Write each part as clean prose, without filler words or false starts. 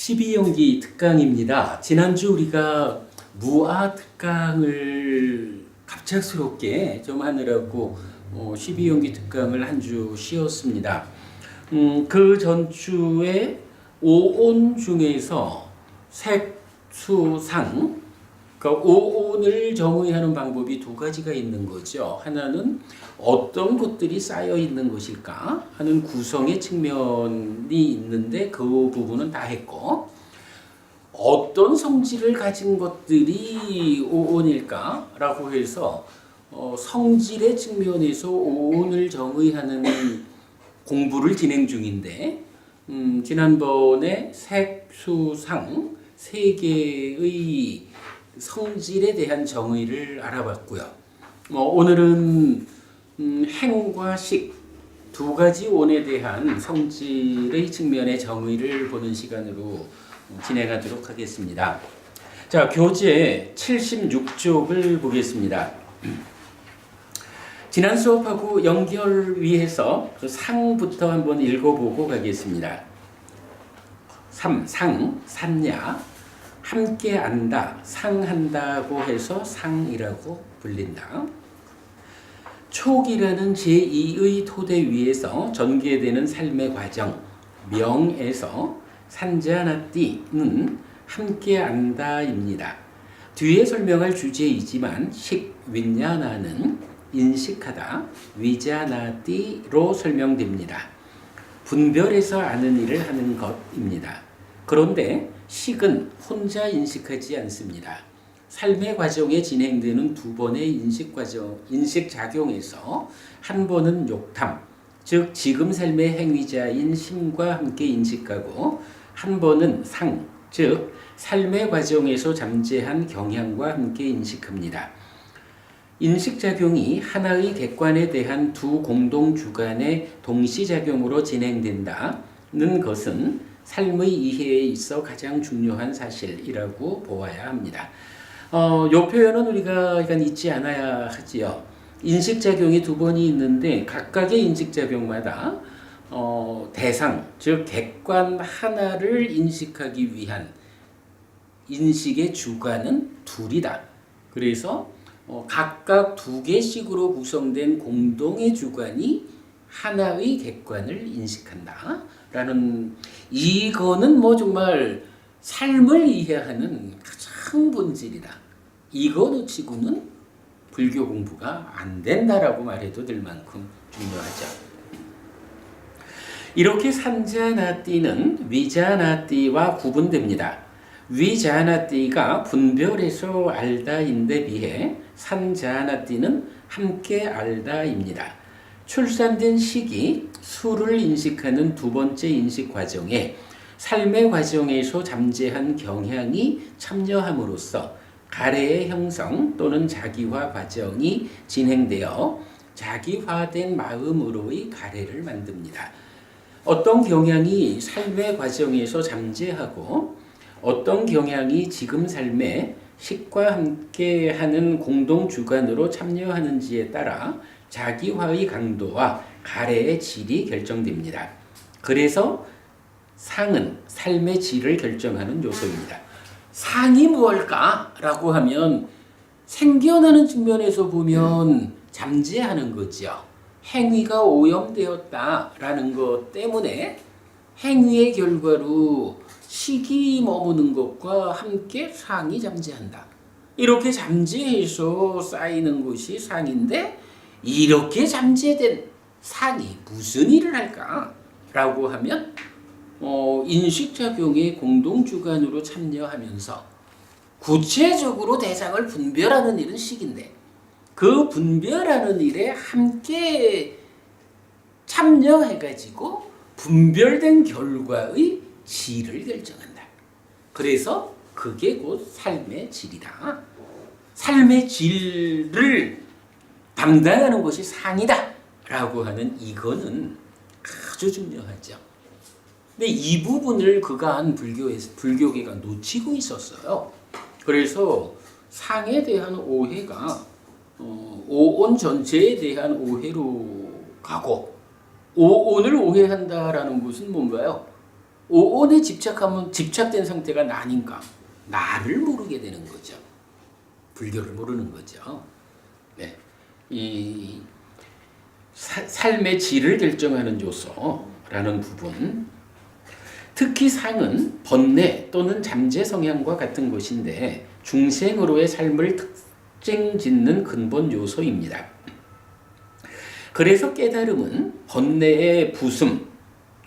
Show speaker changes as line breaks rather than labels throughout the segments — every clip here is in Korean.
12연기 특강입니다. 지난주 우리가 무아 특강을 갑작스럽게 좀 하느라고 12연기 특강을 한 주 쉬었습니다. 그 전주에 오온 중에서 색수상, 그러니까 오온을 정의하는 방법이 두 가지가 있는 거죠. 하나는 어떤 것들이 쌓여 있는 것일까 하는 구성의 측면이 있는데 그 부분은 다 했고, 어떤 성질을 가진 것들이 오온일까라고 해서 성질의 측면에서 오온을 정의하는 공부를 진행 중인데, 지난번에 색수상 세 개의 성질에 대한 정의를 알아봤고요. 오늘은 행과 식 두 가지 온에 대한 성질의 측면의 정의를 보는 시간으로 진행하도록 하겠습니다. 자, 교재 76쪽을 보겠습니다. 지난 수업하고 연결 위해서 그 상부터 한번 읽어보고 가겠습니다. 3. 상, 산야. 함께 안다, 상한다고 해서 상이라고 불린다. 촉이라는 제2의 토대 위에서 전개되는 삶의 과정, 명에서 산자나띠는 함께 안다입니다. 뒤에 설명할 주제이지만 식, 윈야나는 인식하다, 위자나띠로 설명됩니다. 분별해서 아는 일을 하는 것입니다. 그런데 식은 혼자 인식하지 않습니다. 삶의 과정에 진행되는 두 번의 인식작용에서 한 번은 욕탐, 즉 지금 삶의 행위자인 심과 함께 인식하고, 한 번은 상, 즉 삶의 과정에서 잠재한 경향과 함께 인식합니다. 인식작용이 하나의 객관에 대한 두 공동주관의 동시작용으로 진행된다는 것은 삶의 이해에 있어 가장 중요한 사실이라고 보아야 합니다. 이 표현은 우리가 잊지 않아야 하지요. 인식작용이 두 번이 있는데 각각의 인식작용마다 대상, 즉 객관 하나를 인식하기 위한 인식의 주관은 둘이다. 그래서 각각 두 개씩으로 구성된 공동의 주관이 하나의 객관을 인식한다. 라는, 이거는 정말 삶을 이해하는 가장 본질이다. 이거 놓치고는 불교 공부가 안 된다라고 말해도 될 만큼 중요하죠. 이렇게 산자나띠는 위자나띠와 구분됩니다. 위자나띠가 분별해서 알다인데 비해 산자나띠는 함께 알다입니다. 출산된 시기, 수를 인식하는 두 번째 인식 과정에 삶의 과정에서 잠재한 경향이 참여함으로써 가래의 형성 또는 자기화 과정이 진행되어 자기화된 마음으로의 가래를 만듭니다. 어떤 경향이 삶의 과정에서 잠재하고 어떤 경향이 지금 삶에 식과 함께하는 공동주관으로 참여하는지에 따라 자기화의 강도와 가래의 질이 결정됩니다. 그래서 상은 삶의 질을 결정하는 요소입니다. 상이 무엇일까라고 하면 생겨나는 측면에서 보면 잠재하는 거죠. 행위가 오염되었다라는 것 때문에 행위의 결과로 식이 머무는 것과 함께 상이 잠재한다. 이렇게 잠재해서 쌓이는 것이 상인데, 이렇게 잠재된 상이 무슨 일을 할까라고 하면 인식작용의 공동주관으로 참여하면서 구체적으로 대상을 분별하는 일은 식인데, 그 분별하는 일에 함께 참여해가지고 분별된 결과의 질을 결정한다. 그래서 그게 곧 삶의 질이다. 삶의 질을 담당하는 것이 상이다 라고 하는, 이거는 아주 중요하죠. 근데 이 부분을 그간 불교계가 놓치고 있었어요. 그래서 상에 대한 오해가 오온 전체에 대한 오해로 가고, 오온을 오해한다라는 것은 뭔가요? 오온에 집착하면 집착된 상태가 나니까 나를 모르게 되는 거죠. 불교를 모르는 거죠. 네. 이 삶의 질을 결정하는 요소라는 부분. 특히 상은 번뇌 또는 잠재 성향과 같은 것인데 중생으로의 삶을 특징 짓는 근본 요소입니다. 그래서 깨달음은 번뇌의 부숨,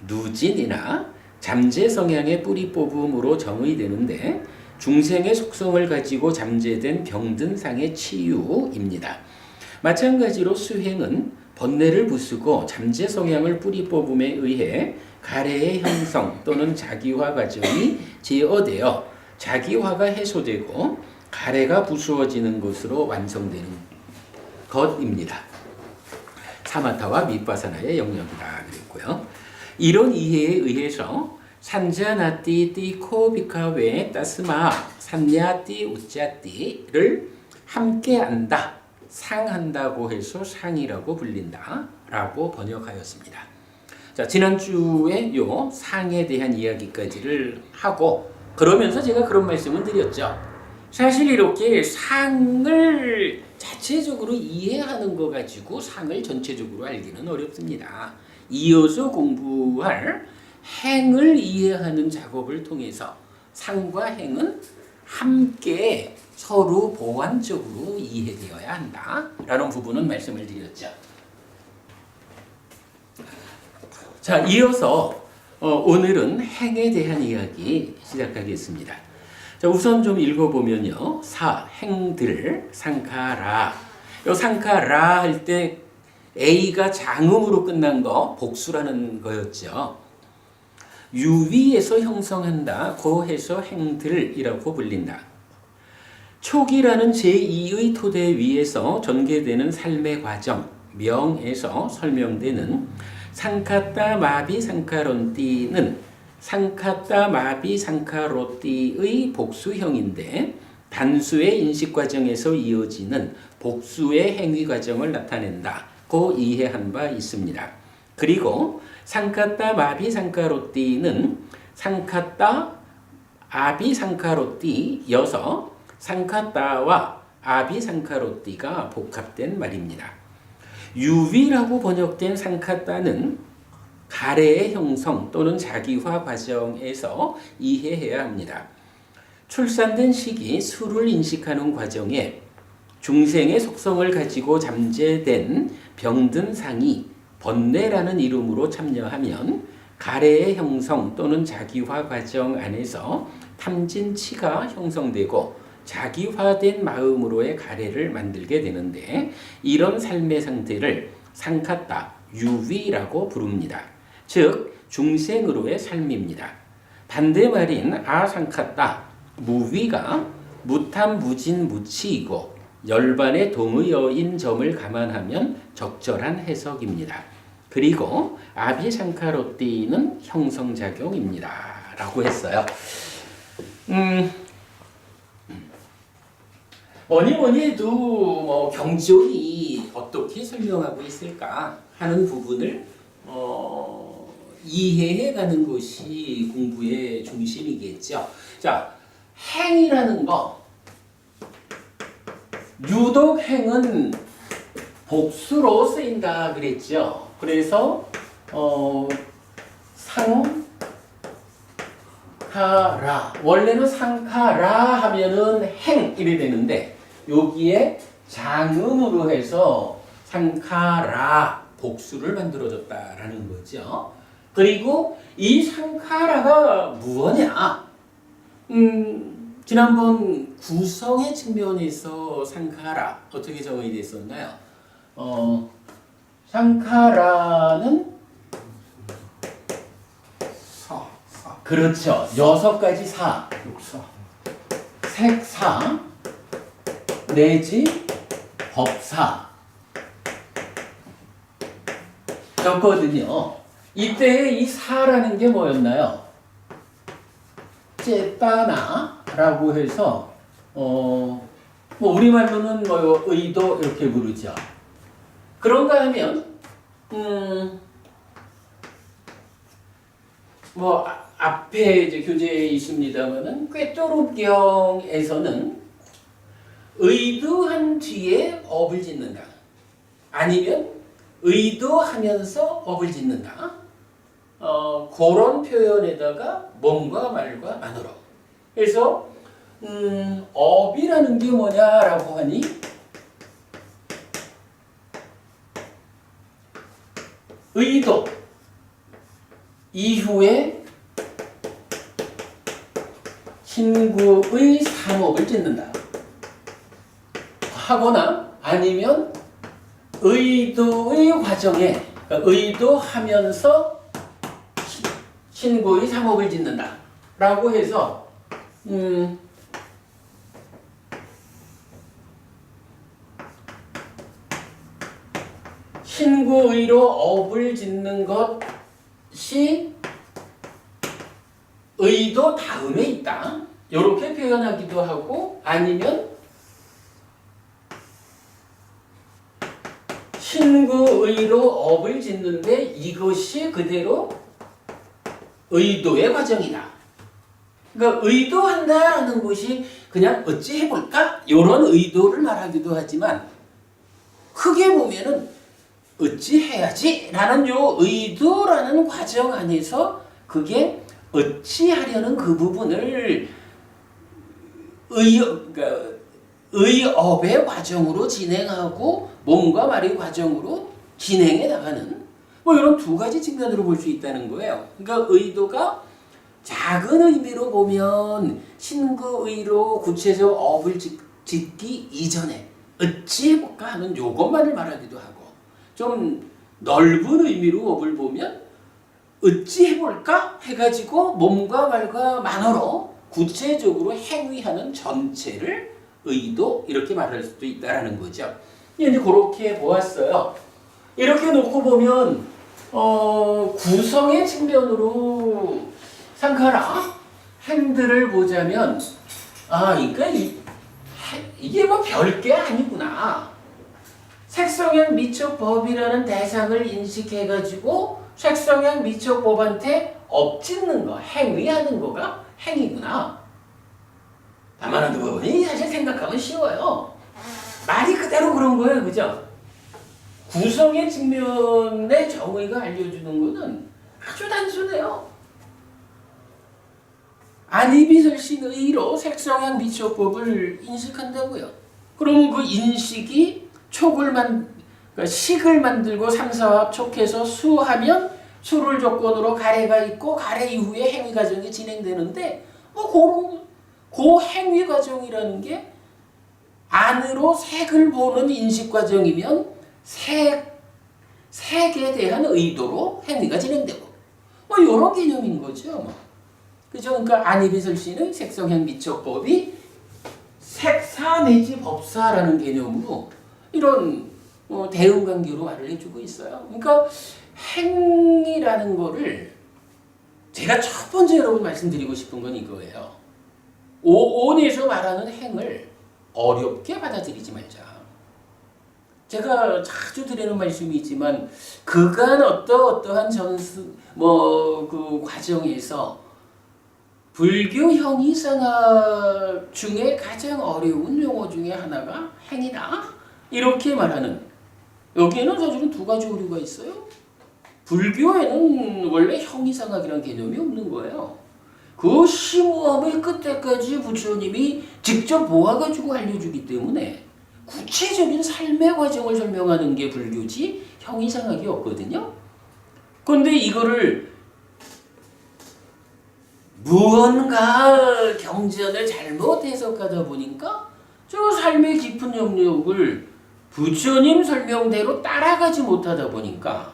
누진이나 잠재 성향의 뿌리 뽑음으로 정의되는데 중생의 속성을 가지고 잠재된 병든 상의 치유입니다. 마찬가지로 수행은 번뇌를 부수고 잠재 성향을 뿌리 뽑음에 의해 가래의 형성 또는 자기화 과정이 제어되어 자기화가 해소되고 가래가 부수어지는 것으로 완성되는 것입니다. 사마타와 미파사나의 영역이다 그랬고요. 이런 이해에 의해서 산자나띠 띠코 비카웨 따스마 산야띠 우짜띠를 함께 안다, 상한다고 해서 상이라고 불린다 라고 번역하였습니다. 자, 지난주에 요 상에 대한 이야기까지를 하고 그러면서 제가 그런 말씀을 드렸죠. 사실 이렇게 상을 자체적으로 이해하는 거 가지고 상을 전체적으로 알기는 어렵습니다. 이어서 공부할 행을 이해하는 작업을 통해서 상과 행은 함께 서로 보완적으로 이해되어야 한다라는 부분은 말씀을 드렸죠. 자, 이어서 오늘은 행에 대한 이야기 시작하겠습니다. 자, 우선 좀 읽어보면요. 행들, 상카라. 요 상카라 할 때 A가 장음으로 끝난 거 복수라는 거였죠. 유위에서 형성한다. 고해서 행들이라고 불린다. 촉이라는 제2의 토대 위에서 전개되는 삶의 과정, 명에서 설명되는 상카따 마비 상카론띠는 상카따 마비 상카로띠의 복수형인데 단수의 인식 과정에서 이어지는 복수의 행위 과정을 나타낸다고 이해한 바 있습니다. 그리고 상카따 마비 상카로띠는 상카따 아비 상카로띠여서 상카따와 아비 상카로띠가 복합된 말입니다. 유위라고 번역된 상카따는 가래의 형성 또는 자기화 과정에서 이해해야 합니다. 출산된 시기 수를 인식하는 과정에 중생의 속성을 가지고 잠재된 병든 상이 번뇌라는 이름으로 참여하면 가래의 형성 또는 자기화 과정 안에서 탐진치가 형성되고 자기화된 마음으로의 가래를 만들게 되는데 이런 삶의 상태를 상카따, 유위라고 부릅니다. 즉 중생으로의 삶입니다. 반대말인 아상카따, 무위가 무탐무진 무치이고 열반의 동의어인 점을 감안하면 적절한 해석입니다. 그리고 아비상카로띠는 형성작용입니다. 라고 했어요. 뭐니 해도 뭐 경전이 어떻게 설명하고 있을까 하는 부분을 이해해가는 것이 공부의 중심이겠죠. 자, 행이라는 거, 유독 행은 복수로 쓰인다 그랬죠. 그래서 상카라, 원래는 상카라 하면은 행 이래 되는데 여기에 장음으로 해서 상카라 복수를 만들어졌다라는 거죠. 그리고 이 상카라가 무엇이냐? 지난번 구성의 측면에서 상카라 어떻게 정의가 됐었나요? 상카라는 그렇죠. 6가지 사, 색사 내지 법사 였거든요. 이때 이 사라는 게 뭐였나요? 제따나라고 해서 뭐 우리말로는 뭐 의도 이렇게 부르죠. 그런가 하면 뭐 앞에 이제 교재에 있습니다만은 꿰뚫음경에서는 의도한 뒤에 업을 짓는다. 아니면 의도하면서 업을 짓는다. 그런 표현에다가 몸과 말과 만으로. 그래서 업이라는 게 뭐냐라고 하니 의도 이후에 신구의 상업을 짓는다. 하거나 아니면 의도의 과정에 그러니까 의도하면서 신구의 상업을 짓는다. 라고 해서 신구의로 업을 짓는 것이 의도 다음에 있다. 이렇게 표현하기도 하고 아니면 신구의로 업을 짓는데 이것이 그대로 의도의 과정이다. 그러니까 의도한다라는 것이 그냥 어찌 해볼까? 이런 의도를 말하기도 하지만 크게 보면은 어찌 해야지? 라는 요 의도라는 과정 안에서 그게 어찌 하려는 그 부분을 그러니까 의업의 과정으로 진행하고 몸과 말의 과정으로 진행해 나가는 뭐 이런 두 가지 측면으로 볼 수 있다는 거예요. 그러니까 의도가 작은 의미로 보면 신구의로 구체적 업을 짓기 이전에 어찌 해볼까 하는 요것만을 말하기도 하고 좀 넓은 의미로 업을 보면 어찌 해볼까 해가지고 몸과 말과 만어로 구체적으로 행위하는 전체를 의도 이렇게 말할 수도 있다라는 거죠. 이제 그렇게 보았어요. 이렇게 놓고 보면 구성의 측면으로 상카라 행들을 보자면 그러니까 이게 뭐 별게 아니구나. 색성향 미적법이라는 대상을 인식해가지고 색성향 미적법한테 업짓는 거, 행위하는 거가 행위구나. 다만 그 부분이 사실 생각하면 쉬워요. 말이 그대로 그런 거예요. 그죠? 구성의 측면의 정의가 알려주는 거는 아주 단순해요. 안이비설신의로 색성향 미적법을 인식한다고요. 그러면 그 인식이 그러니까 식을 만들고 삼사합 촉해서 수하면 수를 조건으로 가래가 있고 가래 이후에 행위 과정이 진행되는데 그 행위 과정이라는 게 안으로 색을 보는 인식 과정이면 색에 대한 의도로 행위가 진행되고 뭐 이런 개념인 거죠. 그죠? 그러니까 안이비설신의 색성향 미적법이 색사 내지 법사라는 개념으로 이런 대응관계로 말을 해주고 있어요. 그러니까 행이라는 거를 제가 첫 번째 여러분 말씀드리고 싶은 건 이거예요. 오온에서 말하는 행을 어렵게 받아들이지 말자. 제가 자주 드리는 말씀이 있지만 그간 어떠한 그 과정에서 불교 형이상학 중에 가장 어려운 용어 중에 하나가 행이다. 이렇게 말하는 여기에는 사실은 두 가지 오류가 있어요. 불교에는 원래 형이상학이라는 개념이 없는 거예요. 그 심오함의 끝에까지 부처님이 직접 모아가지고 알려주기 때문에 구체적인 삶의 과정을 설명하는 게 불교지 형이상학이 없거든요. 그런데 이거를 무언가 경전을 잘못 해석하다 보니까 저 삶의 깊은 영역을 부처님 설명대로 따라가지 못하다 보니까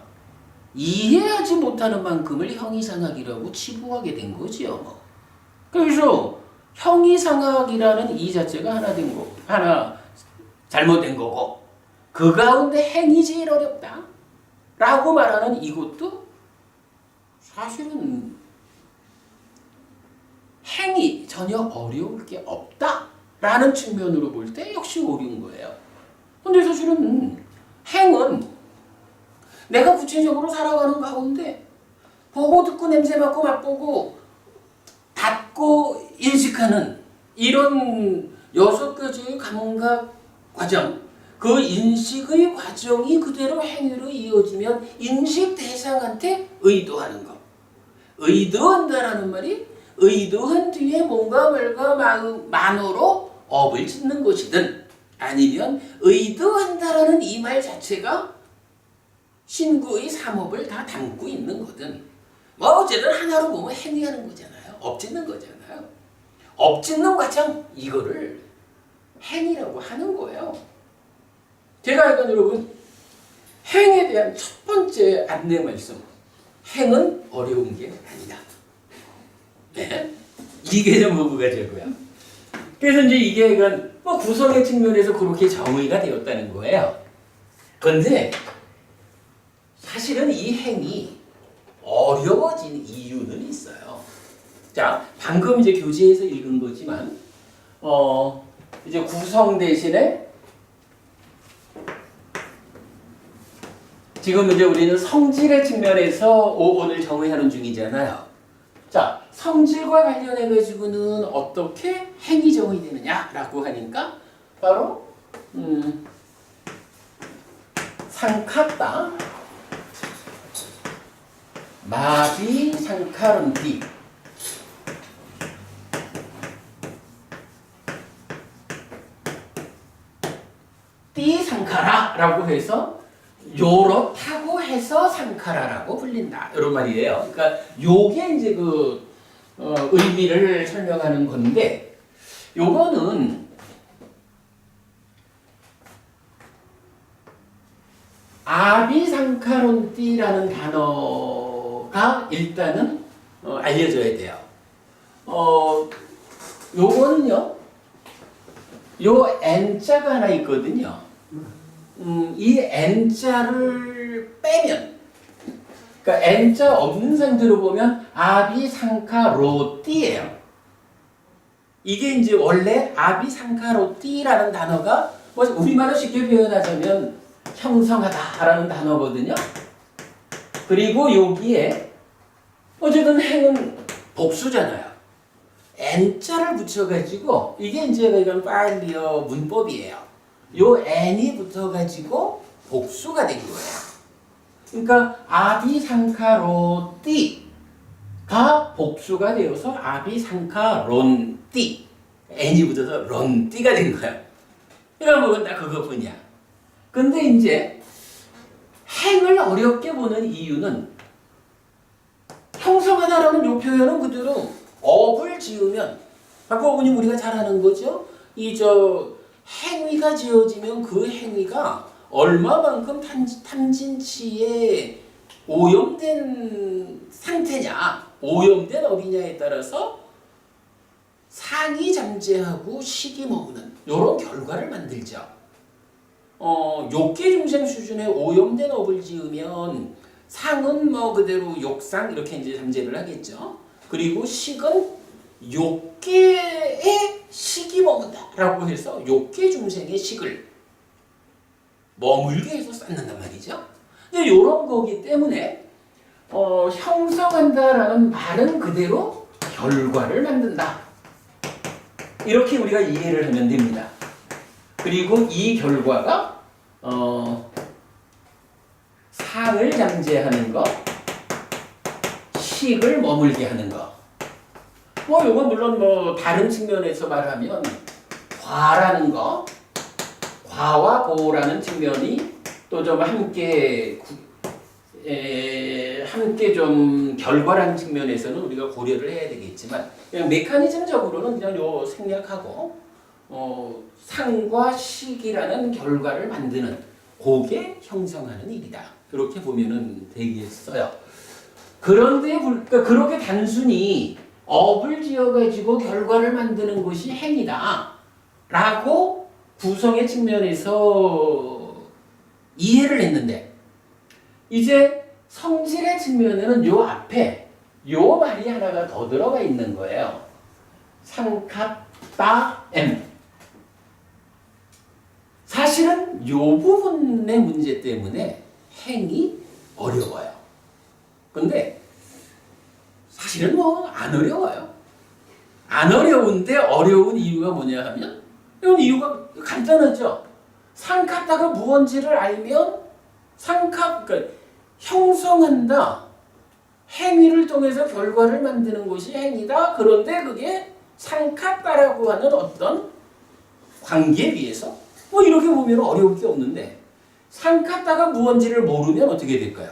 이해하지 못하는 만큼을 형이상학이라고 치부하게 된 거지요. 그래서 형이상학이라는 이 자체가 하나 잘못된 거고 그 가운데 행이 제일 어렵다 라고 말하는 이것도 사실은 행이 전혀 어려울 게 없다라는 측면으로 볼 때 역시 옳은 거예요. 근데 사실은 행은 내가 구체적으로 살아가는 가운데 보고 듣고 냄새 맡고 맛보고 인식하는 이런 6가지의 감각 과정, 그 인식의 과정이 그대로 행위로 이어지면 인식 대상한테 의도하는 거. 의도한다라는 말이 의도한 뒤에 뭔가 만어로 업을 짓는 것이든 아니면 의도한다라는 이 말 자체가 신구의 삼업을 다 담고 있는 거든 뭐 어쨌든 하나로 보면 행위하는 거잖아요. 업 짓는 거잖아요. 업 짓는 과정 이거를 행위라고 하는 거예요. 제가 알건 여러분 행에 대한 첫 번째 안내 말씀, 행은 어려운 게 아니다. 네? 이 개념 보고 가자고요. 그래서 이제 이게 뭐 구성의 측면에서 그렇게 정의가 되었다는 거예요. 그런데 사실은 이 행이 어려워진 이유는 있어요. 자, 방금 이제 교재에서 읽은 거지만, 이제 구성 대신에 지금 이제 우리는 성질의 측면에서 오늘 정의하는 중이잖아요. 자, 성질과 관련해 가지고는 어떻게 행위 정의되느냐라고 하니까 바로 상카따 마비 상카론티 띠 상카라라고 해서 요렇다고 해서 상카라라고 불린다. 이런 말이에요. 그러니까 요게 이제 의미를 설명하는 건데 요거는 아비상카론띠라는 단어가 일단은 알려져야 돼요. 요거는요. 요 N자가 하나 있거든요. 이 N자를 빼면, 그러니까 N자 없는 상태로 보면 아비상카로띠예요. 이게 이제 원래 아비상카로띠라는 단어가 뭐 우리말로 쉽게 표현하자면 형성하다라는 단어거든요. 그리고 여기에 어쨌든 행은 복수잖아요. N자를 붙여가지고 이게 이제 이건 파일리어 문법이에요. 요 N이 붙어가지고 복수가 된 거예요. 그러니까 아비상카로띠가 복수가 되어서 아비상카론띠 N이 붙어서 론띠가 된 거예요. 이런 부분 딱 그것뿐이야. 근데 이제 행을 어렵게 보는 이유는 형성하다라는 요 표현은 그대로 업을 지으면 아까 보니 우리가 잘 아는 거죠. 행위가 지어지면 그 행위가 얼마만큼 탐진치에 오염된 상태냐, 오염된 업이냐에 따라서 상이 잠재하고 식이 머무는 이런 결과를 만들죠. 욕계 중생 수준의 오염된 업을 지으면 상은 뭐 그대로 욕상 이렇게 이제 잠재를 하겠죠. 그리고 식은 욕계에 식이 머문다라고 해서 욕계 중생의 식을 머물게 해서 쌓는단 말이죠. 이제 이런 거기 때문에 형성한다라는 말은 그대로 결과를 만든다. 이렇게 우리가 이해를 하면 됩니다. 그리고 이 결과가 상을 잠재하는 것, 식을 머물게 하는 것. 뭐 이건 물론 뭐 다른 측면에서 말하면 과라는 거, 과와 보라는 측면이 또 좀 함께 좀 결과라는 측면에서는 우리가 고려를 해야 되겠지만 그냥 메커니즘적으로는 그냥 요 생략하고 상과 식이라는 결과를 만드는 그게 형성하는 일이다. 그렇게 보면은 되겠어요. 그런데 그러니까 그렇게 단순히 업을 지어가지고 결과를 만드는 것이 행위다 라고 구성의 측면에서 이해를 했는데 이제 성질의 측면에는 요 앞에 요 말이 하나가 더 들어가 있는 거예요. 상카따엠. 사실은 요 부분의 문제 때문에 행이 어려워요. 근데 사실은 뭐 안 어려워요. 안 어려운데 어려운 이유가 뭐냐 하면 이건 이유가 간단하죠. 상카타가 무언지를 알면 그러니까 형성한다. 행위를 통해서 결과를 만드는 것이 행위다. 그런데 그게 상카타라고 하는 어떤 관계에 비해서 뭐 이렇게 보면 어려울 게 없는데 상카타가 무언지를 모르면 어떻게 될까요?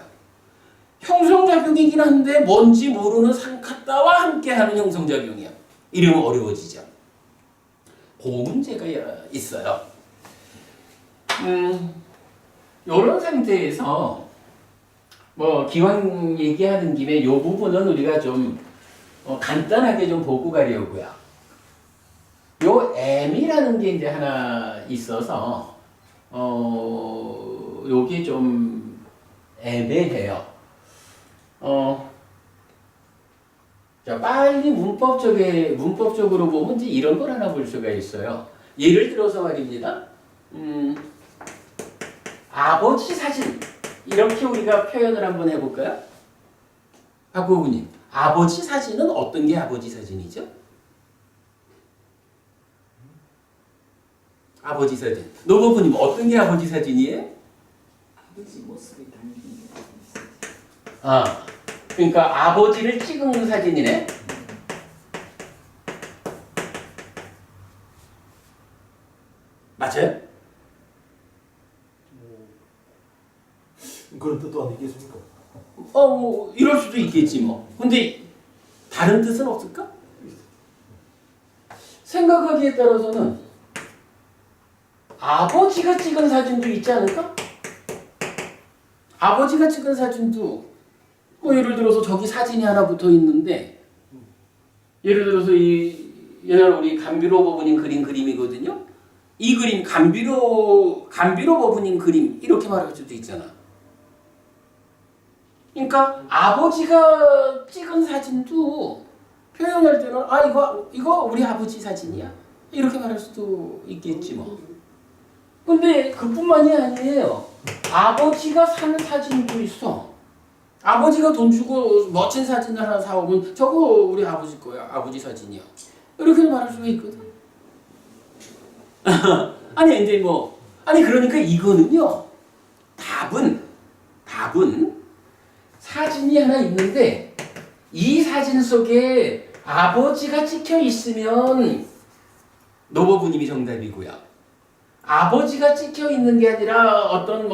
형성작용이긴 한데 뭔지 모르는 상카타와 함께하는 형성작용이야. 이러면 어려워지죠. 그 문제가 있어요. 이런 상태에서 뭐 기왕 얘기하는 김에 이 부분은 우리가 좀 간단하게 좀 보고 가려고요. 요 M이라는 게 이제 하나 있어서 요게 좀 애매해요. 자, 빨리 문법적으로 보면 이제 이런 걸 하나 볼 수가 있어요. 예를 들어서 말입니다. 아버지 사진. 이렇게 우리가 표현을 한번 해볼까요? 박보부님, 아버지 사진은 어떤 게 아버지 사진이죠? 아버지 사진. 노버부님, 어떤 게 아버지 사진이에요?
아버지 모습이 담긴 게
아, 그러니까 아버지를 찍은 사진이네. 맞아요?
그런 뜻도 아니겠습니까?
뭐 이럴 수도 있겠지 뭐. 근데 다른 뜻은 없을까? 생각하기에 따라서는 아버지가 찍은 사진도 있지 않을까? 아버지가 찍은 사진도 뭐 예를 들어서 저기 사진이 하나 붙어 있는데 예를 들어서 이 옛날 우리 감비로 버부님 그린 그림이거든요. 이 그림 감비로 버부님 그림 이렇게 말할 수도 있잖아. 그러니까 아버지가 찍은 사진도 표현할 때는 이거 우리 아버지 사진이야 이렇게 말할 수도 있겠지 뭐. 근데 그뿐만이 아니에요. 아버지가 산 사진도 있어. 아버지가 돈 주고 멋진 사진 하나 사오면 저거 우리 아버지 거야. 아버지 사진이야. 이렇게 말할 수가 있거든. 아니 이제 그러니까 이거는요. 답은 사진이 하나 있는데 이 사진 속에 아버지가 찍혀 있으면 노버부님이 정답이고요. 아버지가 찍혀 있는 게 아니라 어떤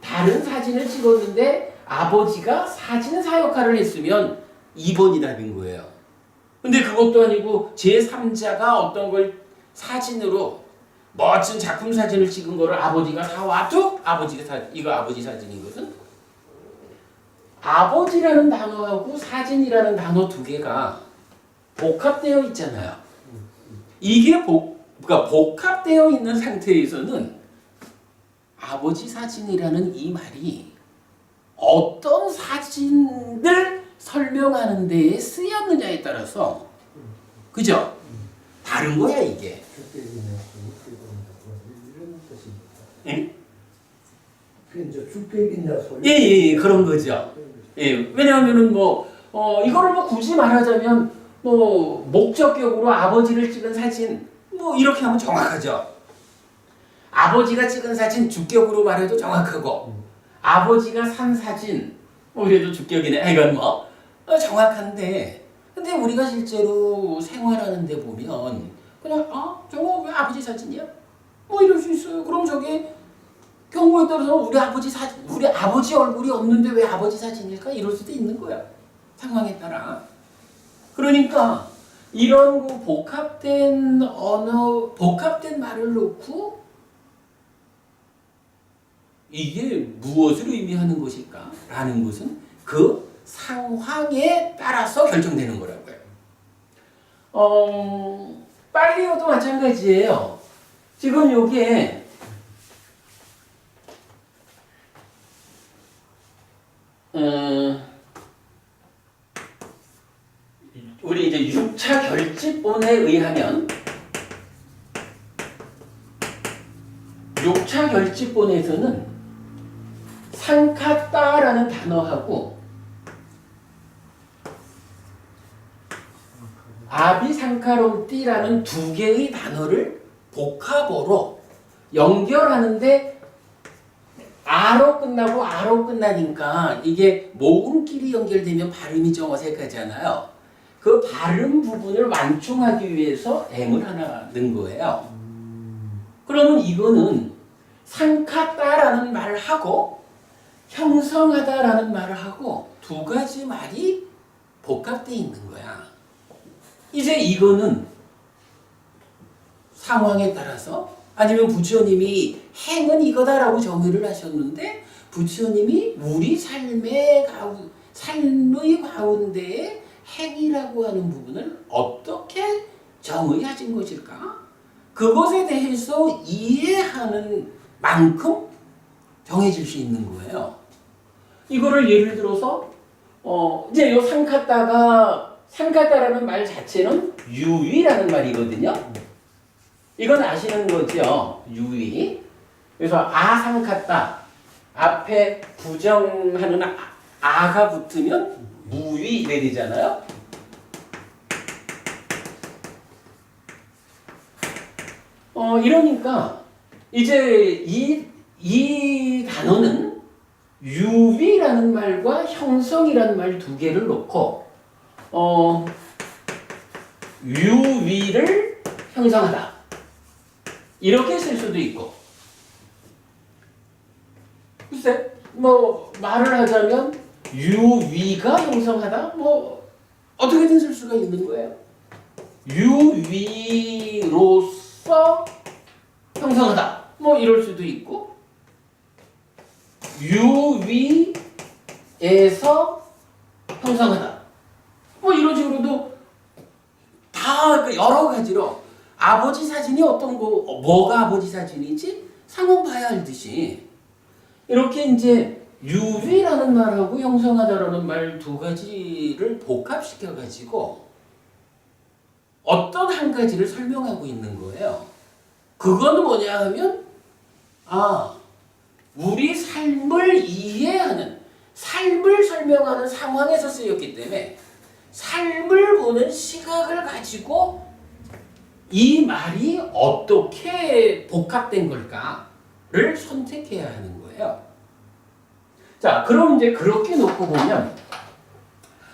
다른 사진을 찍었는데 아버지가 사진사 역할을 했으면 2번이 답인 거예요. 근데 그것도 아니고 제3자가 어떤 걸 사진으로 멋진 작품 사진을 찍은 거를 아버지가 사와도 이거 아버지 사진이거든. 아버지라는 단어하고 사진이라는 단어 두 개가 복합되어 있잖아요. 이게 그러니까 복합되어 있는 상태에서는 아버지 사진이라는 이 말이 어떤 사진을 설명하는 데에 쓰였느냐에 따라서 그죠? 다른 거야 이게. 예?
주격이냐 소유?
예, 그런 거죠. 예, 왜냐하면은 이거를 굳이 말하자면 목적격으로 아버지를 찍은 사진 이렇게 하면 정확하죠. 아버지가 찍은 사진 주격으로 말해도 정확하고 아버지가 산 사진 그래도 주격이네. 이건 정확한데 근데 우리가 실제로 생활하는 데 보면 그냥 저거 왜 아버지 사진이야? 이럴 수 있어요. 그럼 저게 경우에 따라서 우리 아버지 얼굴이 없는데 왜 아버지 사진일까? 이럴 수도 있는 거야. 상황에 따라. 그러니까 이런 복합된 말을 놓고 이게 무엇을 의미하는 것일까? 라는 것은 그 상황에 따라서 결정되는 거라고요. 빨리어도 마찬가지예요. 지금 요게 우리 이제 6차 결집본에 의하면 6차 결집본에서는 상카따라는 단어하고 아비상카론띠라는 두 개의 단어를 복합어로 연결하는데 아로 끝나고 아로 끝나니까 이게 모음끼리 연결되면 발음이 좀 어색하잖아요. 그 발음 부분을 완충하기 위해서 M을 하나 넣은 거예요. 그러면 이거는 상카다라는 말을 하고 형성하다라는 말을 하고 두 가지 말이 복합되어 있는 거야. 이제 이거는 상황에 따라서 아니면 부처님이 행은 이거다라고 정의를 하셨는데 부처님이 우리 삶의 가운데에 행이라고 하는 부분을 어떻게 정의하신 것일까? 그것에 대해서 이해하는 만큼 정해질 수 있는 거예요. 이거를 예를 들어서 이제 요 상카다라는 말 자체는 유위라는 말이거든요. 이건 아시는 거죠? 유위. 그래서 아상카다 앞에 부정하는 아가 붙으면 무위 이래 되잖아요. 이러니까 이제 이 단어는 유위라는 말과 형성이라는 말 두 개를 놓고 유위를 형성하다 이렇게 쓸 수도 있고 글쎄 뭐 말을 하자면 유위가 형성하다 뭐 어떻게든 쓸 수가 있는 거예요. 유위로서 형성하다 뭐 이럴 수도 있고 유위에서 형성하다 뭐 이런 식으로도 다 여러 가지로 아버지 사진이 어떤 거 뭐가 아버지 사진이지 상황 봐야 알듯이 이렇게 이제 유위라는 말하고 형성하다라는 말 두 가지를 복합시켜 가지고 어떤 한 가지를 설명하고 있는 거예요. 그거는 뭐냐 하면 우리 삶을 이해하는 삶을 설명하는 상황에서 쓰였기 때문에 삶을 보는 시각을 가지고 이 말이 어떻게 복합된 걸까를 선택해야 하는 거예요. 자, 그럼 이제 그렇게 놓고 보면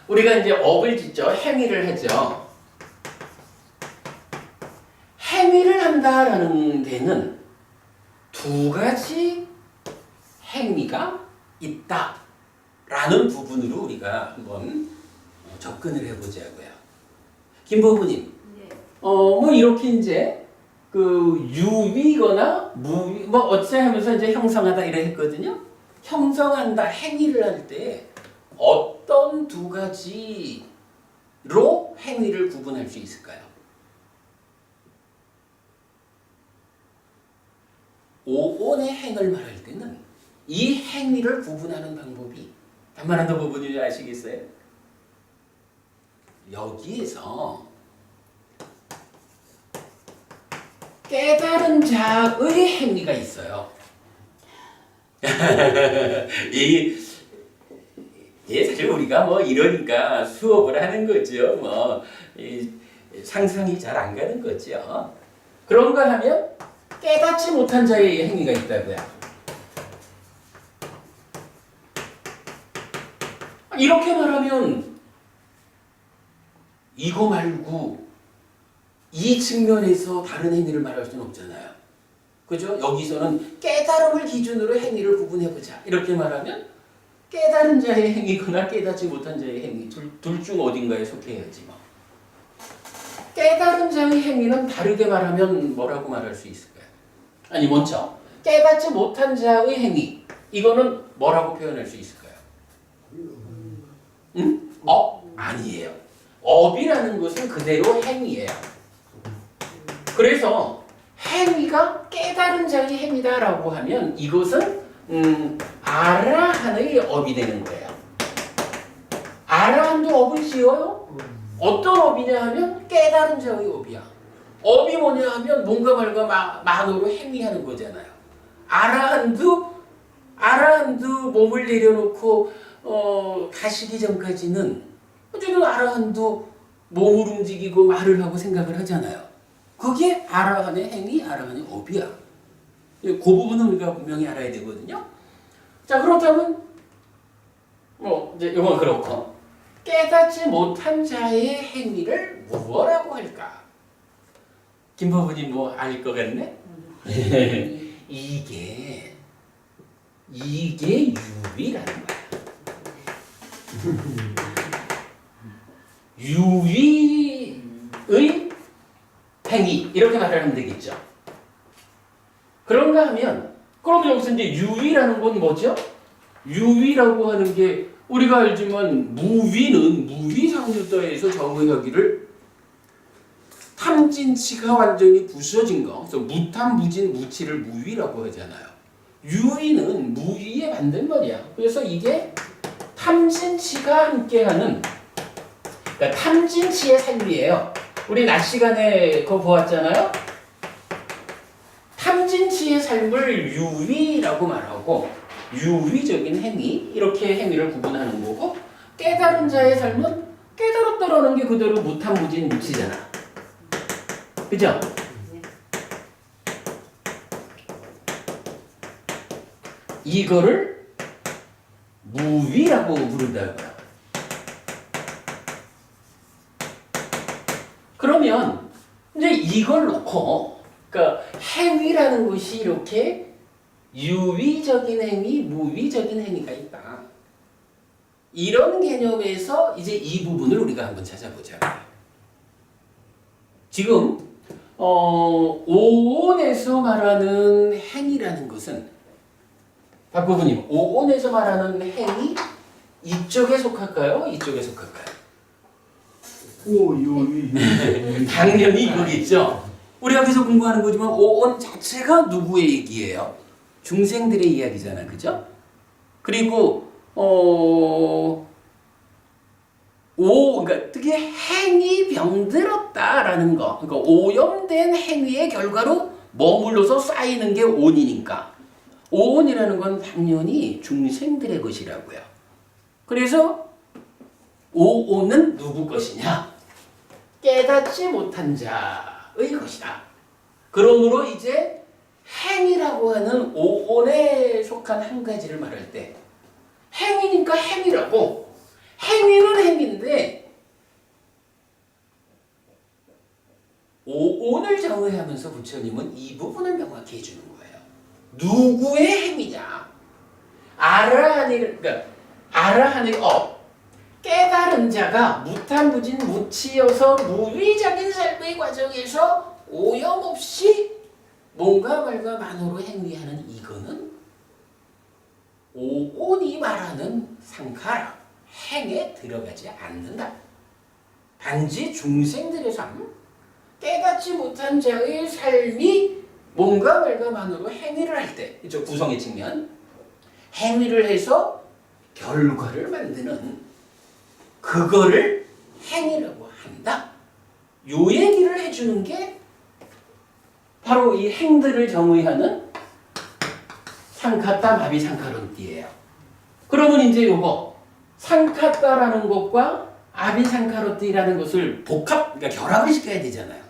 우리가 이제 업을 짓죠. 행위를 하죠. 행위를 한다라는 데는 두 가지 행위가 있다라는 부분으로 우리가 한번 접근을 해보자고요. 김보부님, 뭐 이렇게 이제 그 유위거나 무위, 뭐 어째 하면서 이제 형성하다 이래 했거든요. 형성한다 행위를 할 때 어떤 두 가지로 행위를 구분할 수 있을까요? 오온의 행을 말할 때는 이 행위를 구분하는 방법이 단만한도 부분인지 아시겠어요? 여기에서 깨달은 자의 행위가 있어요. 사실 우리가 뭐 이러니까 수업을 하는 거죠. 뭐 상상이 잘 안 가는 거죠. 그런가 하면 깨닫지 못한 자의 행위가 있다고요. 이렇게 말하면 이거 말고 이 측면에서 다른 행위를 말할 수는 없잖아요. 그죠? 여기서는 깨달음을 기준으로 행위를 구분해보자. 이렇게 말하면 깨달은 자의 행위거나 깨닫지 못한 자의 행위 둘 중 어딘가에 속해야지 뭐. 깨달은 자의 행위는 다르게 말하면 뭐라고 말할 수 있을까요? 아니 먼저 깨닫지 못한 자의 행위 이거는 뭐라고 표현할 수 있을까요? 응? 아니에요. 업이라는 것은 그대로 행위예요. 그래서 행위가 깨달은 자의 행위다라고 하면 이것은 아라한의 업이 되는 거예요. 아라한도 업을 지어요? 어떤 업이냐 하면 깨달은 자의 업이야. 업이 뭐냐 하면 뭔가 말과 만으로 행위하는 거잖아요. 아라한도 몸을 내려놓고 가시기 전까지는 어쨌든 아라한도 몸을 움직이고 말을 하고 생각을 하잖아요. 그게 아라한의 행위, 아라한의 업이야. 그 부분은 우리가 분명히 알아야 되거든요. 자, 그렇다면 이제 이건 그렇고 깨닫지 못한 자의 행위를 무엇라고 할까? 김법은이 뭐 알 것 같네? 이게 유의라는 거야. 유의의 행위 이렇게 말을 하면 되겠죠. 그런가 하면 그럼 여기서 이제 유의라는 건 뭐죠? 유의라고 하는 게 우리가 알지만 무위는 무위상류도에서 정의하기를 탐진치가 완전히 부서진 거, 그래서 무탐무진 무치를 무위라고 하잖아요. 유의는 무위의 반대말이야. 그래서 이게 탐진치가 함께하는, 그러니까 탐진치의 삶이에요. 우리 낮 시간에 그거 보았잖아요. 탐진치의 삶을 유위라고 말하고 유위적인 행위 이렇게 행위를 구분하는 거고 깨달은 자의 삶은 깨달았다라는 게 그대로 무탐무진 무치잖아. 그죠? 이거를 무위라고 부른다고요. 그러면 이제 이걸 놓고 그러니까 행위라는 것이 이렇게 유위적인 행위, 무위적인 행위가 있다. 이런 개념에서 이제 이 부분을 우리가 한번 찾아보자. 지금 오온에서 말하는 행위라는 것은 박부부님, 오온에서 말하는 행위 이쪽에 속할까요? 이쪽에 속할까요? 당연히 이거겠죠. 우리가 계속 공부하는 거지만 오온 자체가 누구의 얘기예요? 중생들의 이야기잖아, 그죠? 그리고 그러니까 특히 행위 병들었다라는 거, 그러니까 오염된 행위의 결과로 머물러서 쌓이는 게 온이니까 오온이라는 건 당연히 중생들의 것이라고요. 그래서 오온은 누구 것이냐? 깨닫지 못한 자의 것이다. 그러므로 이제 행위라고 하는 오온에 속한 한 가지를 말할 때 행위니까 행위라고, 행위는 행위인데 오온을 정의하면서 부처님은 이 부분을 명확히 해주는 거예요. 누구의 행위냐? 그러니까 아라한의 업, 깨달은 자가 무탐무진 무치여서 무위적인 삶의 과정에서 오염없이 뭔가 말과 만으로 행위하는 이거는 오온이 말하는 상카라, 행에 들어가지 않는다. 단지 중생들의 삶, 깨닫지 못한 자의 삶이 뭔가 말과 만으로 행위를 할 때, 이쪽 구성의 측면, 행위를 해서 결과를 만드는 그거를 행위라고 한다. 요 얘기를 해주는 게 바로 이 행들을 정의하는 상카타 마비 상카론띠예요. 그러면 이제 요거 상카타라는 것과 아비 상카론띠라는 것을 그러니까 결합을 시켜야 되잖아요.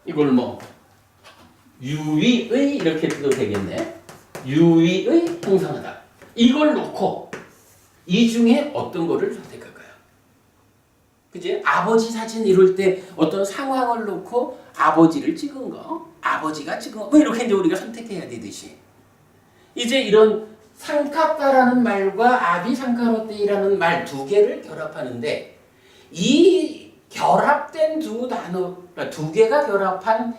이걸 유위의 이렇게 써도 되겠네. 유위의 형상하다. 이걸 놓고 이 중에 어떤 거를 선택할까요? 그지? 아버지 사진 이럴 때 어떤 상황을 놓고 아버지를 찍은 거, 아버지가 찍은 거, 이렇게 이제 우리가 선택해야 되듯이 이제 이런 상카타라는 말과 아비상카로테이라는 말 두 개를 결합하는데 이 결합된 두 단어, 그러니까 두 개가 결합한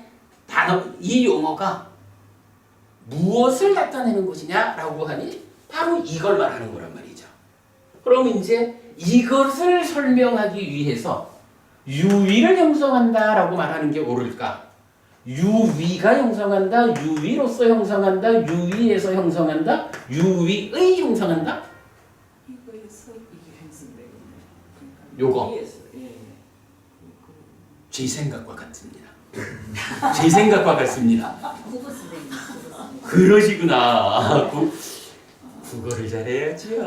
단어, 이 용어가 무엇을 나타내는 것이냐라고 하니 바로 이걸 말하는 거란 말이죠. 그럼 이제 이것을 설명하기 위해서 유위를 형성한다라고 말하는 게 옳을까? 유위가 형성한다, 유위로서 형성한다, 유위에서 형성한다, 유위의 형성한다?
이거에서 이게 형성되겠네.
요거.
위에서, 예.
제 생각과 같습니다. 제 생각과 같습니다.
국어 선생님.
그러시구나. 국어를 잘해야지요.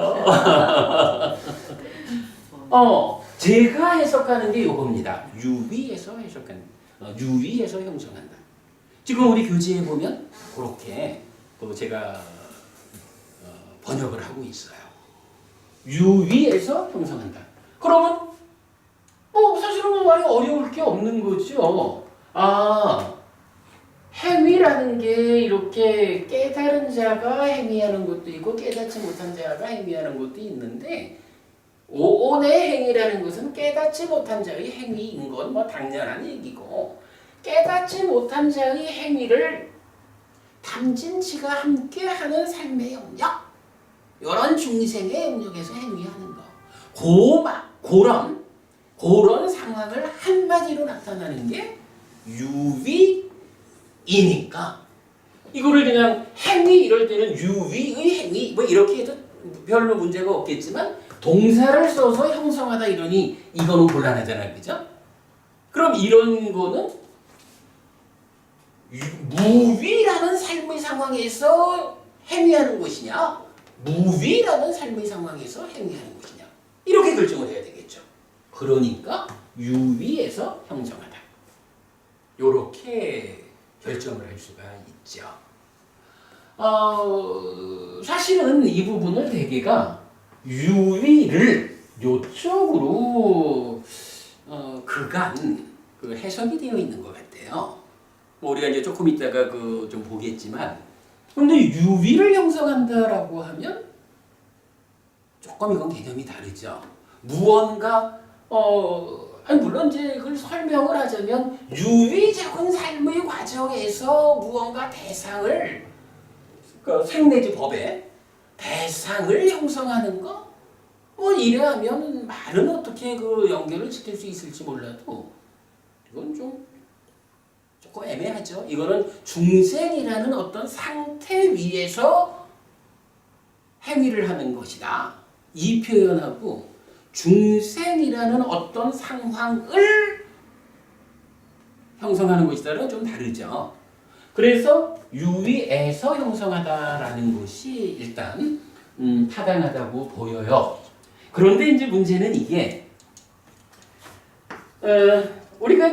제가 해석하는 게 요겁니다. 유위에서 해석하는, 유위에서 형성한다. 지금 우리 교재에 보면 그렇게 또 제가 번역을 하고 있어요. 유위에서 형성한다. 그러면 사실은 뭐 말이 어려울 게 없는 거죠. 행위라는 게 이렇게 깨달은 자가 행위하는 것도 있고 깨닫지 못한 자가 행위하는 것도 있는데 오온의 행위라는 것은 깨닫지 못한 자의 행위인 건 뭐 당연한 얘기고 깨닫지 못한 자의 행위를 담진치가 함께하는 삶의 영역 이런 중생의 영역에서 행위하는 거 그런 상황을 한마디로 나타나는 게 유위이니까 이거를 그냥 행위 이럴 때는 유위의 행위 뭐 이렇게 해도 별로 문제가 없겠지만 동사를 써서 형성하다 이러니 이거는 곤란하잖아요. 그죠? 그럼 이런 거는 무위라는 삶의 상황에서 행위하는 것이냐 무위라는 삶의 상황에서 행위하는 것이냐 이렇게 결정을 해야 되겠죠. 그러니까 유위에서 형성하다. 요렇게 결정을 할 수가 있죠. 사실은 이 부분을 대개가 유위를 요쪽으로 그간 해석이 되어 있는 것 같아요. 뭐 우리가 이제 조금 있다가 좀 보겠지만, 근데 유위를 형성한다라고 하면 조금 이건 개념이 다르죠. 무언가 물론 이제 그걸 설명을 하자면 유위적인 삶의 과정에서 무언가 대상을 생내지 법에 대상을 형성하는 거 뭐 이래하면 말은 어떻게 연결을 시킬 수 있을지 몰라도 이건 조금 애매하죠. 이거는 중생이라는 어떤 상태 위에서 행위를 하는 것이다. 이 표현하고 중생이라는 어떤 상황을 형성하는 것이다는 좀 다르죠. 그래서 유위에서 형성하다라는 것이 일단 타당하다고 보여요. 그런데 이제 문제는 이게 우리가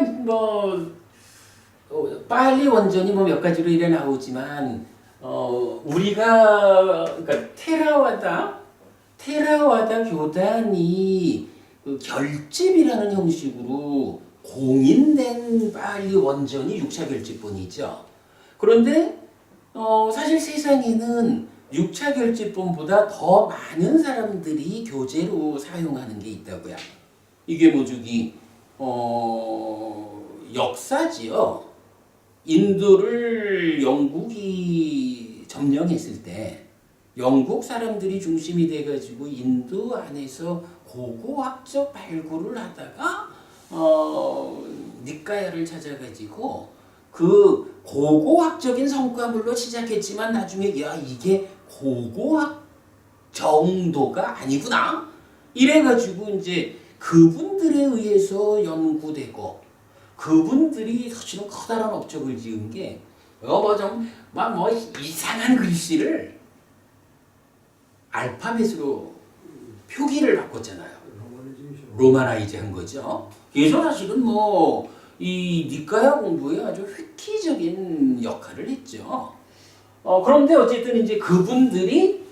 빨리 원전이 몇 가지로 이래 나오지만 우리가 그러니까 테라와다 교단이 결집이라는 형식으로 공인된 빨리 원전이 6차 결집본이죠. 그런데 사실 세상에는 6차 결집본보다 더 많은 사람들이 교재로 사용하는 게 있다고요. 이게 역사지요. 인도를 영국이 점령했을 때 영국 사람들이 중심이 돼가지고 인도 안에서 고고학적 발굴을 하다가 니까야를 찾아가지고 그 고고학적인 성과물로 시작했지만 나중에 이게 고고학 정도가 아니구나 이래가지고 이제 그분들에 의해서 연구되고 그분들이 사실은 커다란 업적을 지은 게 이상한 글씨를 알파벳으로 표기를 바꿨잖아요. 로마나이즈 한 거죠. 그래서 사실은 이 니까야 공부에 아주 획기적인 역할을 했죠. 그런데 어쨌든 이제 그분들이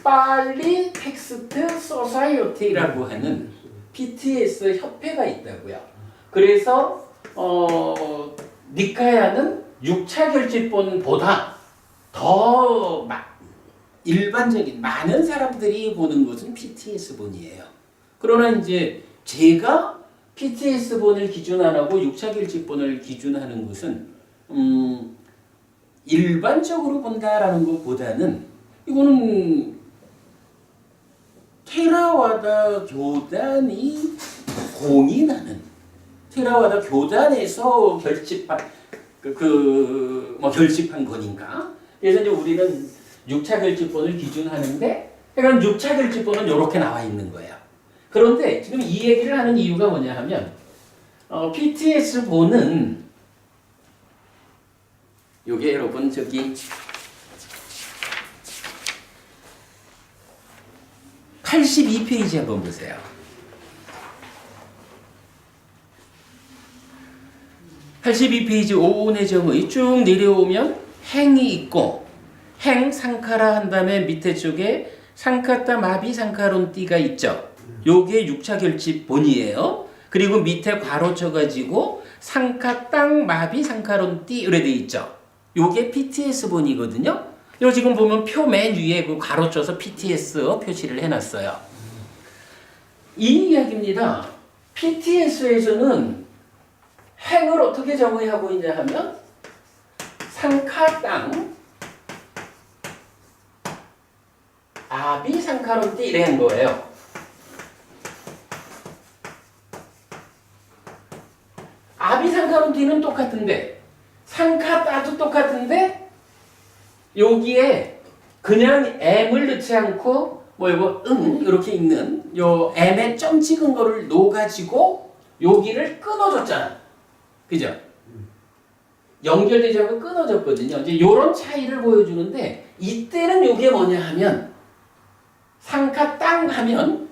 빨리 텍스트 소사이어티라고 하는 PTS 협회가 있다고요. 그래서 니까야는 6차 결집본보다 더 일반적인 많은 사람들이 보는 것은 PTS본이에요. 그러나 이제 제가 PTS본을 기준 안 하고 6차 결집본을 기준하는 것은 일반적으로 본다라는 것보다는 이거는 테라와다 교단이 공인하는 테라와다 교단에서 결집한 결집한 거니까. 그래서 이제 우리는 6차 결집본을 기준하는데, 그러니까 6차 결집본은 이렇게 나와 있는 거예요. 그런데 지금 이 얘기를 하는 이유가 뭐냐 하면, PTS본은 요게 여러분 82페이지 한번 보세요. 82페이지 오온의 정의 쭉 내려오면 행이 있고 행 상카라 한 다음에 밑에 쪽에 상카타 마비 상카론띠가 있죠. 요게 6차 결집 본이에요. 그리고 밑에 괄호 쳐가지고 상카땅 마비 상카론띠 이래 돼 있죠. 요게 PTS 본이거든요. 요 지금 보면 표 맨 위에 그 괄호 쳐서 PTS 표시를 해놨어요. 이 이야기입니다. PTS에서는 행을 어떻게 정의하고 있냐 하면 상카땅 아비 상카론띠 이래 한 거예요. 아비 상카론띠는 똑같은데 상카따도 똑같은데 여기에 그냥 M을 넣지 않고 뭐 이거 이렇게 있는 요 M에 점 찍은 거를 놓아가지고 여기를 끊어줬잖아. 그죠? 연결되지 않고 끊어졌거든요. 이제 요런 차이를 보여주는데 이때는 요게 뭐냐 하면 상카 땅 하면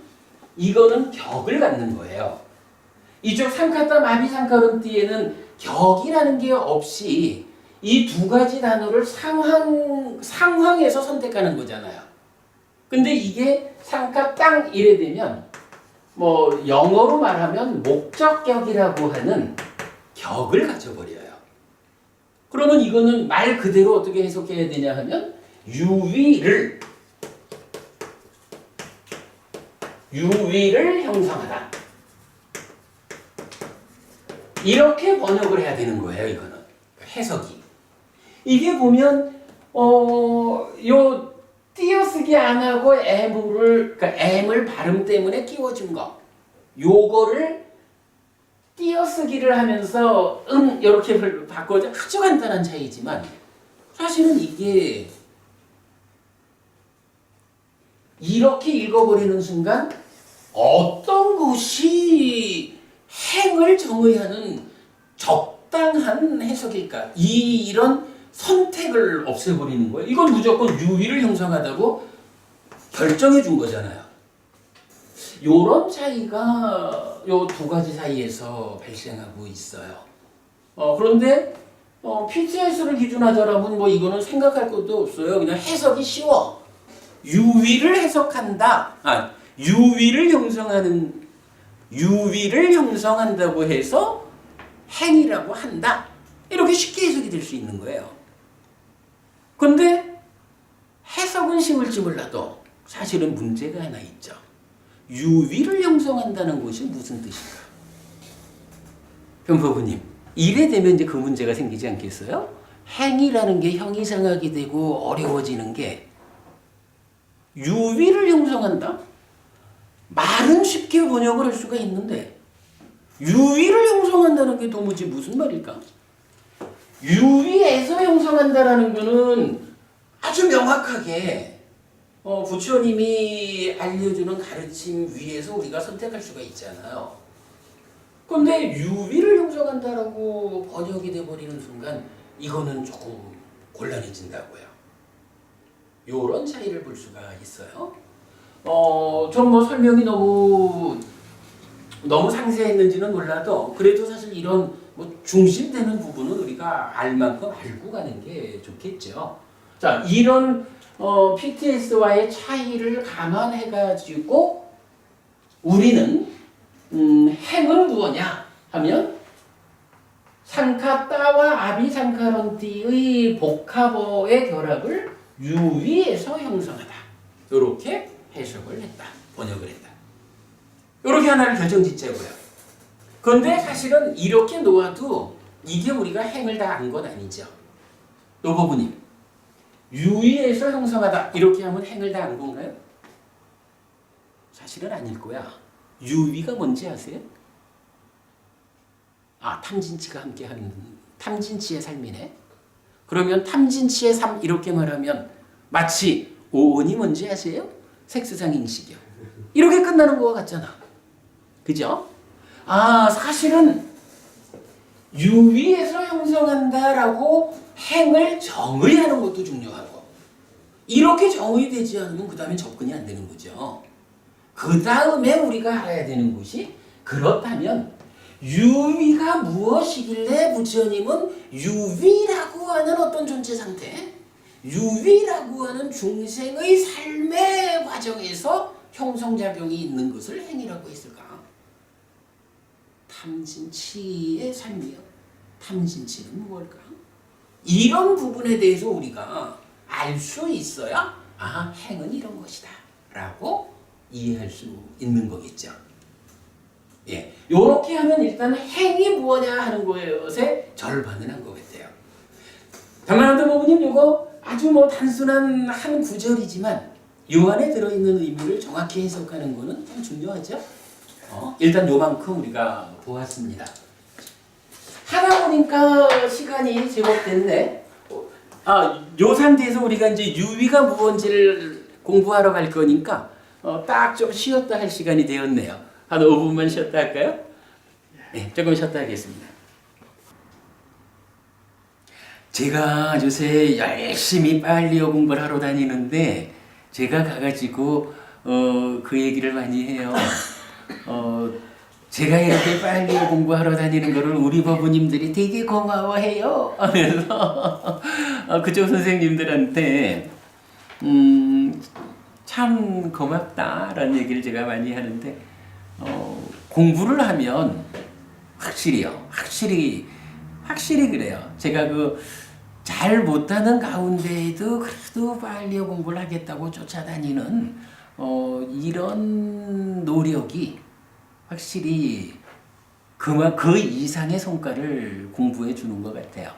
이거는 격을 갖는 거예요. 이쪽 상카따 마비 상카론띠에는 격이라는 게 없이 이 두 가지 단어를 상황에서 선택하는 거잖아요. 근데 이게 상카 땅 이래 되면 뭐 영어로 말하면 목적격이라고 하는 격을 가져버려요. 그러면 이거는 말 그대로 어떻게 해석해야 되냐 하면 유위를 형성하다. 이렇게 번역을 해야 되는 거예요. 이거는 해석이. 이게 보면 요 띄어쓰기 안 하고 그러니까 M을 발음 때문에 끼워준 거. 요거를 띄어쓰기를 하면서 이렇게 바꿔줘. 아주 간단한 차이지만 사실은 이게 이렇게 읽어버리는 순간 어떤 것이 행을 정의하는 적당한 해석일까? 이런 선택을 없애버리는 거예요. 이건 무조건 유위를 형성하다고 결정해 준 거잖아요. 요런 차이가 요 두 가지 사이에서 발생하고 있어요. 그런데 PTS를 기준하자라면 뭐 이거는 생각할 것도 없어요. 그냥 해석이 쉬워. 유위를 해석한다. 유위를 형성한다고 해서 행이라고 한다. 이렇게 쉽게 해석이 될 수 있는 거예요. 근데 해석은 쉬울지 몰라도 사실은 문제가 하나 있죠. 유위를 형성한다는 것이 무슨 뜻일까? 변포부님, 이래 되면 이제 그 문제가 생기지 않겠어요? 행이라는 게 형이상하게 되고 어려워지는 게 유위를 형성한다? 말은 쉽게 번역을 할 수가 있는데 유위를 형성한다는 게 도무지 무슨 말일까? 유위에서 형성한다라는 거는 아주 명확하게 부처님이 알려주는 가르침 위에서 우리가 선택할 수가 있잖아요. 그런데 유위를 형성한다라고 번역이 돼버리는 순간 이거는 조금 곤란해진다고요. 요런 차이를 볼 수가 있어요. 좀 뭐 설명이 너무 상세했는지는 몰라도 그래도 사실 이런 뭐 중심되는 부분은 우리가 알 만큼 알고 가는 게 좋겠죠. 자, 이런 PTS와의 차이를 감안해가지고 우리는 행은 무엇냐 하면 상카따와 아비상카론띠의 복합어의 결합을 유위에서 형성하다. 이렇게 해석을 했다. 번역을 했다. 이렇게 하나를 결정짓자고요. 그런데 사실은 이렇게 놓아도 이게 우리가 행을 다 안 건 아니죠. 노부부님, 유위에서 형성하다 이렇게 하면 행을 다 안 건가요? 사실은 아닐 거야. 유위가 뭔지 아세요? 탐진치가 함께하는 탐진치의 삶이네. 그러면 탐진치의 삶 이렇게 말하면 마치 오온이 뭔지 아세요? 색수상 인식이요. 이렇게 끝나는 거 같잖아. 그죠? 사실은 유위에서 형성한다라고 행을 정의하는 것도 중요하고 이렇게 정의되지 않으면 그 다음에 접근이 안 되는 거죠. 그 다음에 우리가 알아야 되는 것이 그렇다면 유위가 무엇이길래 부처님은 유위라고 하는 어떤 존재 상태, 유위라고 하는 중생의 삶의 과정에서 형성작용이 있는 것을 행위라고 했을까? 탐진치의 삶이요. 탐진치는 무엇일까? 이런 부분에 대해서 우리가 알 수 있어야 행은 이런 것이다 라고 이해할 수 있는 거겠죠. 예, 요렇게 하면 일단 행이 무엇냐 하는 것에 절반은 한 것 같아요. 당나라도 부모님 요거 아주 단순한 한 구절이지만 요 안에 들어있는 의미를 정확히 해석하는 거는 참 중요하죠. 일단 요만큼 우리가 보았습니다. 하다 보니까 시간이 제법 됐네. 요 상태에서 우리가 이제 유위가 무언지를 공부하러 갈 거니까 딱 좀 쉬었다 할 시간이 되었네요. 한 5분만 쉬었다 할까요? 네, 조금 쉬었다 하겠습니다. 제가 요새 열심히 빨리어 공부를 하러 다니는데 제가 가가지고 그 얘기를 많이 해요. 제가 이렇게 빨리 공부하러 다니는 거를 우리 법부님들이 되게 고마워해요. 하면서 그쪽 선생님들한테 참 고맙다라는 얘기를 제가 많이 하는데 공부를 하면 확실히 그래요. 제가 잘 못하는 가운데에도 그래도 빨리 공부를 하겠다고 쫓아다니는 이런 노력이 확실히 그 이상의 성과를 공부해 주는 것 같아요.